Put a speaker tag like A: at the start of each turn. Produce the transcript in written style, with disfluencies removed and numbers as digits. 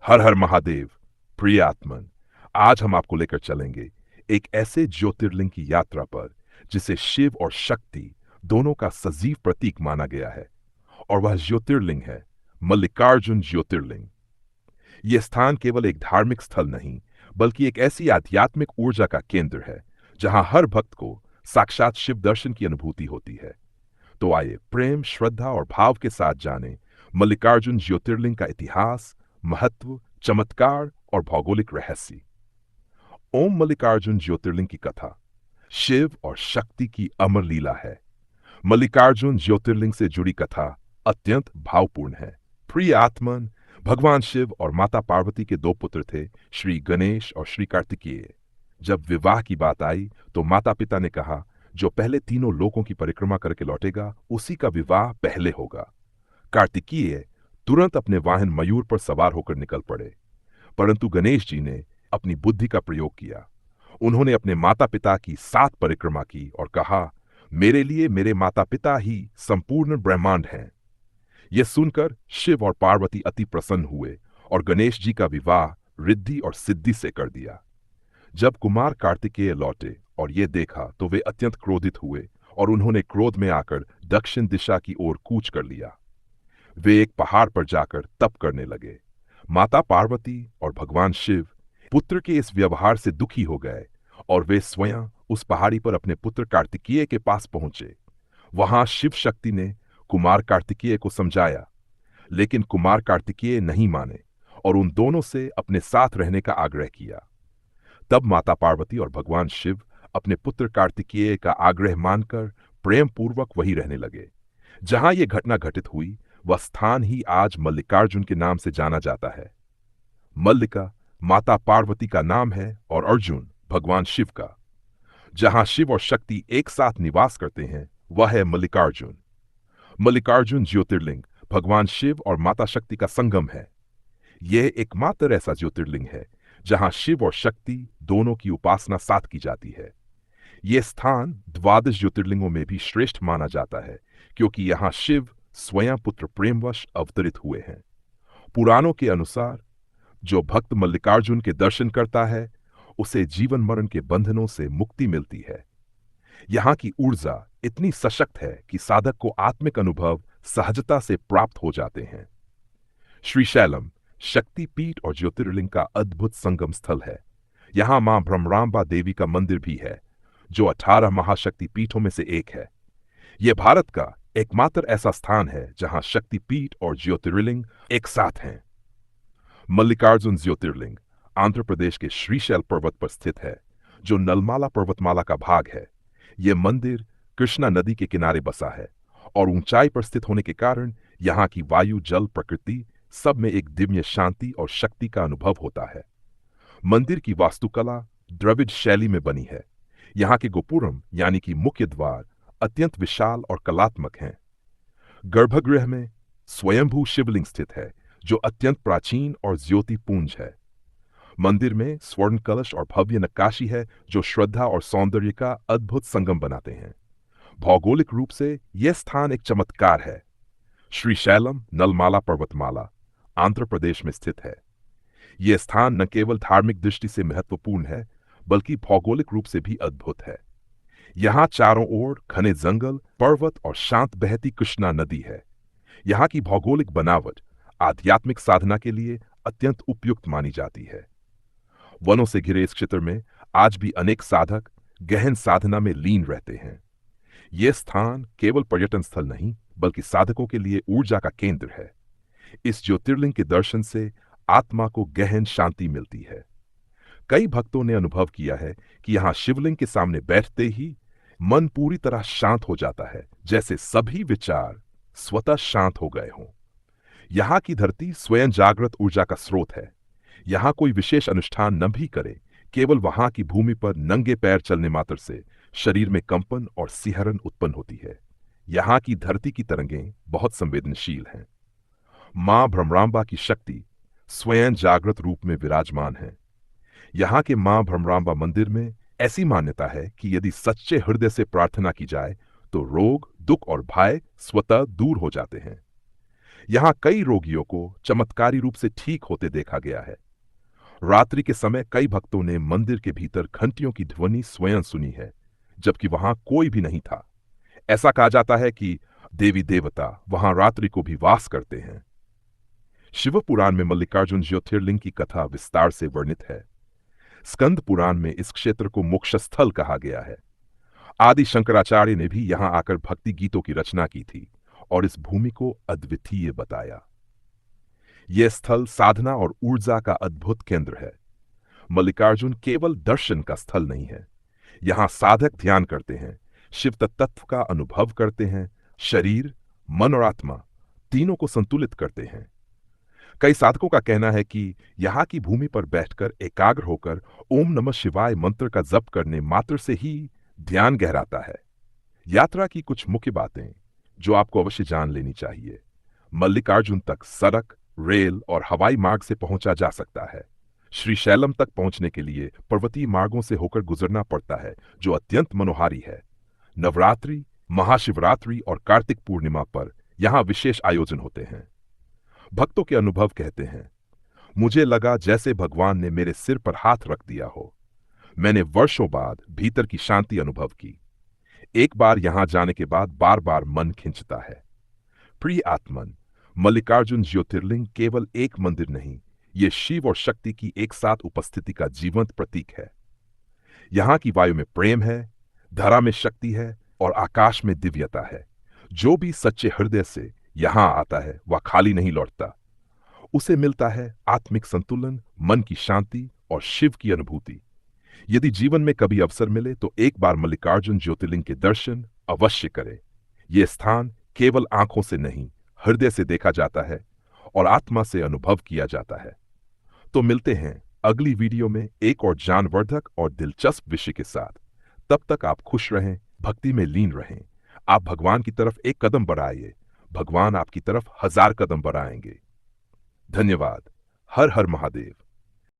A: हर हर महादेव। प्रिय आत्मन, आज हम आपको लेकर चलेंगे एक ऐसे ज्योतिर्लिंग की यात्रा पर जिसे शिव और शक्ति दोनों का सजीव प्रतीक माना गया है। और वह ज्योतिर्लिंग है मल्लिकार्जुन ज्योतिर्लिंग। यह स्थान केवल एक धार्मिक स्थल नहीं, बल्कि एक ऐसी आध्यात्मिक ऊर्जा का केंद्र है जहां हर भक्त को साक्षात शिव दर्शन की अनुभूति होती है। तो आइए प्रेम, श्रद्धा और भाव के साथ जाने मल्लिकार्जुन ज्योतिर्लिंग का इतिहास, महत्व, चमत्कार और भौगोलिक रहस्य। ओम मल्लिकार्जुन ज्योतिर्लिंग की कथा शिव और शक्ति की अमर लीला है। मल्लिकार्जुन ज्योतिर्लिंग से जुड़ी कथा अत्यंत भावपूर्ण है। प्रिय आत्मन, भगवान शिव और माता पार्वती के दो पुत्र थे, श्री गणेश और श्री कार्तिकेय। जब विवाह की बात आई तो माता पिता ने कहा, जो पहले तीनों लोकों की परिक्रमा करके लौटेगा उसी का विवाह पहले होगा। कार्तिकेय तुरंत अपने वाहन मयूर पर सवार होकर निकल पड़े, परंतु गणेश जी ने अपनी बुद्धि का प्रयोग किया। उन्होंने अपने माता पिता की 7 परिक्रमा की और कहा, मेरे लिए मेरे माता पिता ही संपूर्ण ब्रह्मांड हैं। यह सुनकर शिव और पार्वती अति प्रसन्न हुए और गणेश जी का विवाह रिद्धि और सिद्धि से कर दिया। जब कुमार कार्तिकेय लौटे और ये देखा तो वे अत्यंत क्रोधित हुए और उन्होंने क्रोध में आकर दक्षिण दिशा की ओर कूच कर लिया। वे एक पहाड़ पर जाकर तप करने लगे। माता पार्वती और भगवान शिव पुत्र के इस व्यवहार से दुखी हो गए और वे स्वयं उस पहाड़ी पर अपने पुत्र कार्तिकेय के पास पहुंचे। वहां शिव शक्ति ने कुमार कार्तिकेय को समझाया, लेकिन कुमार कार्तिकेय नहीं माने और उन दोनों से अपने साथ रहने का आग्रह किया। तब माता पार्वती और भगवान शिव अपने पुत्र कार्तिकेय का आग्रह मानकर प्रेम पूर्वक वहीं रहने लगे। जहां यह घटना घटित हुई वह स्थान ही आज मल्लिकार्जुन के नाम से जाना जाता है। मल्लिका माता पार्वती का नाम है और अर्जुन भगवान शिव का। जहां शिव और शक्ति एक साथ निवास करते हैं वह है मल्लिकार्जुन। मल्लिकार्जुन ज्योतिर्लिंग भगवान शिव और माता शक्ति का संगम है। यह एकमात्र ऐसा ज्योतिर्लिंग है जहां शिव और शक्ति दोनों की उपासना साथ की जाती है। यह स्थान 12 ज्योतिर्लिंगों में भी श्रेष्ठ माना जाता है, क्योंकि यहां शिव स्वयं पुत्र प्रेमवश अवतरित हुए हैं। पुराणों के अनुसार जो भक्त मल्लिकार्जुन के दर्शन करता है उसे जीवन मरण के बंधनों से मुक्ति मिलती है। यहां की ऊर्जा इतनी सशक्त है कि साधक को आत्मिक अनुभव सहजता से प्राप्त हो जाते हैं। श्रीशैलम शक्तिपीठ और ज्योतिर्लिंग का अद्भुत संगम स्थल है। यहां मां भ्रमरांबा देवी का मंदिर भी है, जो 18 महाशक्ति पीठों में से एक है। यह भारत का एकमात्र ऐसा स्थान है जहां शक्तिपीठ और ज्योतिर्लिंग एक साथ हैं। मल्लिकार्जुन ज्योतिर्लिंग आंध्र प्रदेश के श्रीशैल पर्वत पर स्थित है, जो नलमाला पर्वतमाला का भाग है। यह मंदिर कृष्णा नदी के किनारे बसा है और ऊंचाई पर स्थित होने के कारण यहां की वायु, जल, प्रकृति सब में एक दिव्य शांति और शक्ति का अनुभव होता है। मंदिर की वास्तुकला द्रविड़ शैली में बनी है। यहां के गोपुरम यानी कि मुख्य द्वार अत्यंत विशाल और कलात्मक हैं। गर्भगृह में स्वयंभू शिवलिंग स्थित है, जो अत्यंत प्राचीन और ज्योतिपुंज है। मंदिर में स्वर्ण कलश और भव्य नक्काशी है, जो श्रद्धा और सौंदर्य का अद्भुत संगम बनाते हैं। भौगोलिक रूप से यह स्थान एक चमत्कार है। श्रीशैलम नलमाला पर्वतमाला आंध्र प्रदेश में स्थित है। यह स्थान न केवल धार्मिक दृष्टि से महत्वपूर्ण है, बल्कि भौगोलिक रूप से भी अद्भुत है। यहां चारों ओर घने जंगल, पर्वत और शांत बहती कृष्णा नदी है। यहां की भौगोलिक बनावट आध्यात्मिक साधना के लिए अत्यंत उपयुक्त मानी जाती है। वनों से घिरे इस क्षेत्र में आज भी अनेक साधक गहन साधना में लीन रहते हैं। यह स्थान केवल पर्यटन स्थल नहीं, बल्कि साधकों के लिए ऊर्जा का केंद्र है। इस ज्योतिर्लिंग के दर्शन से आत्मा को गहन शांति मिलती है। कई भक्तों ने अनुभव किया है कि यहां शिवलिंग के सामने बैठते ही मन पूरी तरह शांत हो जाता है, जैसे सभी विचार स्वतः शांत हो गए हों। यहां की धरती स्वयं जागृत ऊर्जा का स्रोत है। यहां कोई विशेष अनुष्ठान न भी करे, केवल वहां की भूमि पर नंगे पैर चलने मात्र से शरीर में कंपन और सिहरन उत्पन्न होती है। यहां की धरती की तरंगें बहुत संवेदनशील हैं। मां भ्रमरांबा की शक्ति स्वयं जागृत रूप में विराजमान है। यहां के मां भ्रमरांबा मंदिर में ऐसी मान्यता है कि यदि सच्चे हृदय से प्रार्थना की जाए तो रोग, दुख और भय स्वतः दूर हो जाते हैं। यहाँ कई रोगियों को चमत्कारी रूप से ठीक होते देखा गया है। रात्रि के समय कई भक्तों ने मंदिर के भीतर घंटियों की ध्वनि स्वयं सुनी है, जबकि वहां कोई भी नहीं था। ऐसा कहा जाता है कि देवी देवता वहां रात्रि को भी वास करते हैं। शिव पुराण में मल्लिकार्जुन ज्योतिर्लिंग की कथा विस्तार से वर्णित है। स्कंद पुराण में इस क्षेत्र को मोक्ष स्थल कहा गया है। आदि शंकराचार्य ने भी यहां आकर भक्ति गीतों की रचना की थी और इस भूमि को अद्वितीय बताया। यह स्थल साधना और ऊर्जा का अद्भुत केंद्र है। मल्लिकार्जुन केवल दर्शन का स्थल नहीं है। यहां साधक ध्यान करते हैं, शिव तत्व का अनुभव करते हैं, शरीर, मन और आत्मा तीनों को संतुलित करते हैं। कई साधकों का कहना है कि यहां की भूमि पर बैठकर एकाग्र होकर ओम नमः शिवाय मंत्र का जप करने मात्र से ही ध्यान गहराता है। यात्रा की कुछ मुख्य बातें जो आपको अवश्य जान लेनी चाहिए। मल्लिकार्जुन तक सड़क, रेल और हवाई मार्ग से पहुंचा जा सकता है। श्रीशैलम तक पहुंचने के लिए पर्वतीय मार्गों से होकर गुजरना पड़ता है, जो अत्यंत मनोहारी है। नवरात्रि, महाशिवरात्रि और कार्तिक पूर्णिमा पर यहां विशेष आयोजन होते हैं। भक्तों के अनुभव कहते हैं, मुझे लगा जैसे भगवान ने मेरे सिर पर हाथ रख दिया हो। मैंने वर्षों बाद भीतर की शांति अनुभव की। एक बार यहां जाने के बाद बार बार मन खिंचता है। प्रिय आत्मन, मल्लिकार्जुन ज्योतिर्लिंग केवल एक मंदिर नहीं, ये शिव और शक्ति की एक साथ उपस्थिति का जीवंत प्रतीक है। यहां की वायु में प्रेम है, धरा में शक्ति है और आकाश में दिव्यता है। जो भी सच्चे हृदय से यहां आता है वह खाली नहीं लौटता। उसे मिलता है आत्मिक संतुलन, मन की शांति और शिव की अनुभूति। यदि जीवन में कभी अवसर मिले तो एक बार मल्लिकार्जुन ज्योतिर्लिंग के दर्शन अवश्य करें। यह स्थान केवल आंखों से नहीं, हृदय से देखा जाता है और आत्मा से अनुभव किया जाता है। तो मिलते हैं अगली वीडियो में एक और ज्ञानवर्धक और दिलचस्प विषय के साथ। तब तक आप खुश रहें, भक्ति में लीन रहें। आप भगवान की तरफ एक कदम बढ़ाइए, भगवान आपकी तरफ 1000 कदम बढ़ाएंगे। धन्यवाद। हर हर महादेव।